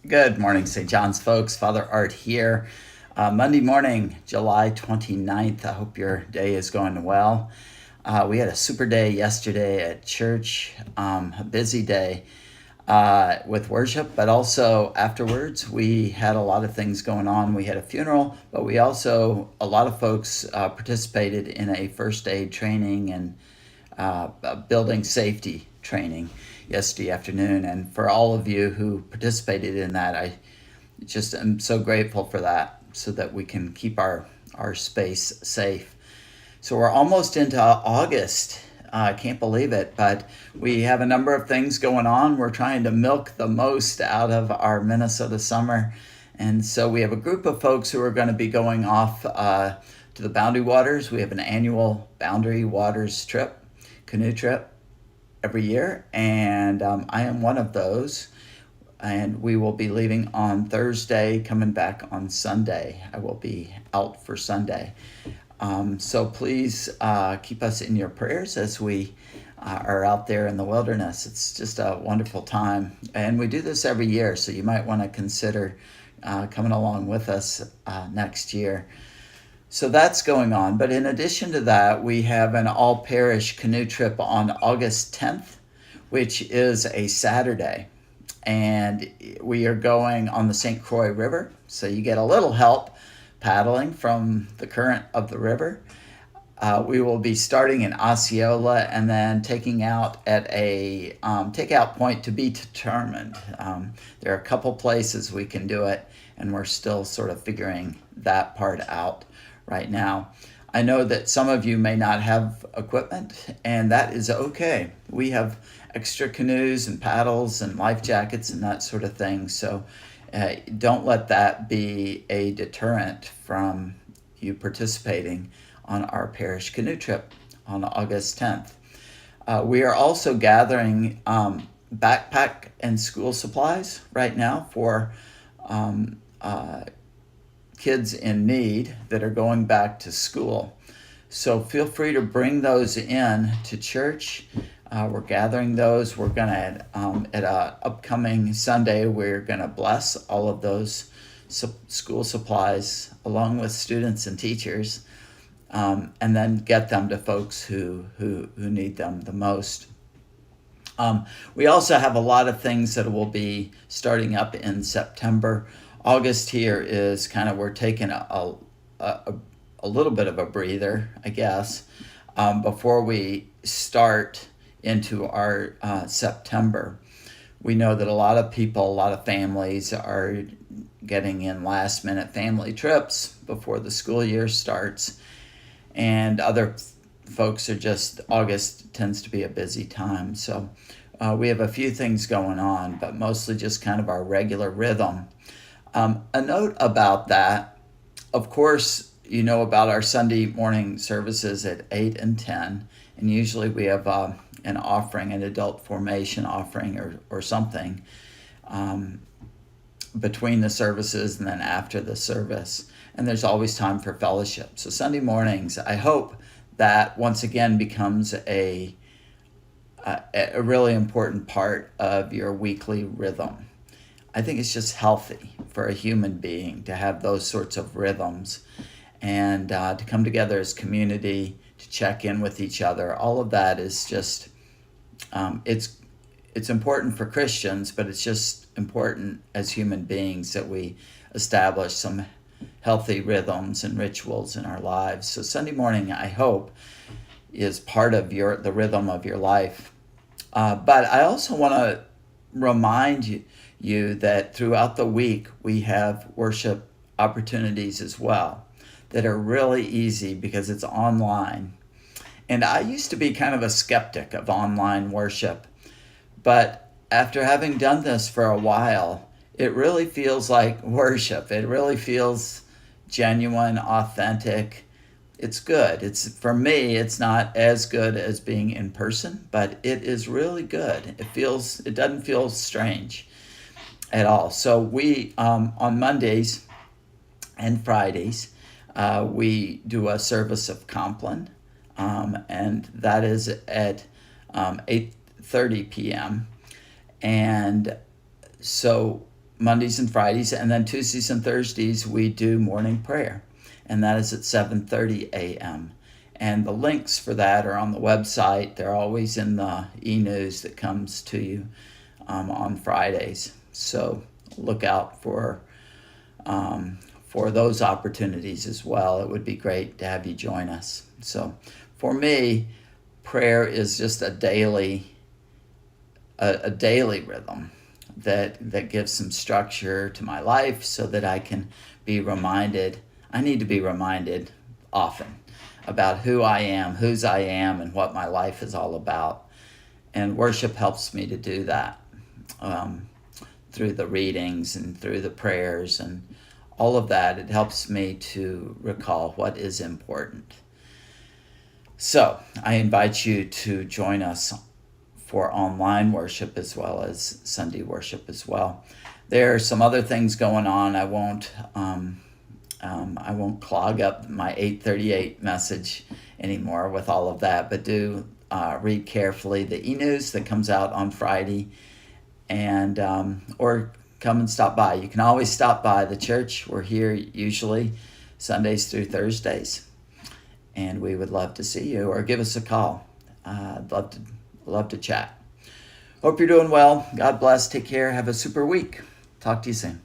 Good morning, St. John's folks. Father Art here. Monday morning, July 29th. I hope your day is going well. We had a super day yesterday at church, a busy day with worship, but also afterwards we had a lot of things going on. We had a funeral, but a lot of folks participated in a first aid training and building safety training yesterday afternoon. And for all of you who participated in that, I just am so grateful for that so that we can keep our space safe. So we're almost into August. I can't believe it, but we have a number of things going on. We're trying to milk the most out of our Minnesota summer. And so we have a group of folks who are going to be going off to the Boundary Waters. We have an annual Boundary Waters trip, canoe trip every year, and I am one of those. And we will be leaving on Thursday, coming back on Sunday. I will be out for Sunday. So please keep us in your prayers as we are out there in the wilderness. It's just a wonderful time. And we do this every year, so you might want to consider coming along with us next year. So that's going on. But in addition to that, we have an all parish canoe trip on August 10th, which is a Saturday. And we are going on the St. Croix River. So you get a little help paddling from the current of the river. We will be starting in Osceola and then taking out at a takeout point to be determined. There are a couple places we can do it, and we're still sort of figuring that part out right now. I know that some of you may not have equipment, and that is okay. We have extra canoes and paddles and life jackets and that sort of thing. So don't let that be a deterrent from you participating on our parish canoe trip on August 10th. We are also gathering backpack and school supplies right now for kids in need that are going back to school. So feel free to bring those in to church. We're gathering those. We're going to, at an upcoming Sunday, we're going to bless all of those school supplies along with students and teachers, and then get them to folks who need them the most. We also have a lot of things that will be starting up in September. August here is kind of, we're taking a little bit of a breather, I guess, before we start into our September. We know that a lot of people, a lot of families are getting in last minute family trips before the school year starts. And other folks are just, August tends to be a busy time. So we have a few things going on, but mostly just kind of our regular rhythm. A note about that, of course, you know about our Sunday morning services at 8 and 10. And usually we have an offering, an adult formation offering or something between the services and then after the service. And there's always time for fellowship. So Sunday mornings, I hope that once again becomes a really important part of your weekly rhythm. I think it's just healthy for a human being to have those sorts of rhythms and to come together as community, to check in with each other. All of that is just, it's important for Christians, but it's just important as human beings that we establish some healthy rhythms and rituals in our lives. So Sunday morning, I hope, is part of the rhythm of your life. But I also want to remind you that throughout the week we have worship opportunities as well that are really easy because it's online. And I used to be kind of a skeptic of online worship, but after having done this for a while, it really feels like worship. It really feels genuine, authentic. It's good. For me, it's not as good as being in person, but it is really good. It doesn't feel strange at all. So we, on Mondays and Fridays, we do a service of Compline, and that is at 8:30 p.m. And so Mondays and Fridays, and then Tuesdays and Thursdays we do morning prayer, and that is at 7:30 a.m. And the links for that are on the website. They're always in the e-news that comes to you on Fridays. So look out for those opportunities as well. It would be great to have you join us. So for me, prayer is just a daily rhythm that gives some structure to my life so that I can be reminded. I need to be reminded often about who I am, whose I am, and what my life is all about. And worship helps me to do that through the readings and through the prayers and all of that. It helps me to recall what is important. So I invite you to join us for online worship as well as Sunday worship as well. There are some other things going on. I won't clog up my 8:38 message anymore with all of that, but do read carefully the e-news that comes out on Friday, and or come and stop by. You can always stop by the church. We're here usually Sundays through Thursdays, and we would love to see you, or give us a call. I'd love to chat. Hope you're doing well. God bless. Take care. Have a super week. Talk to you soon.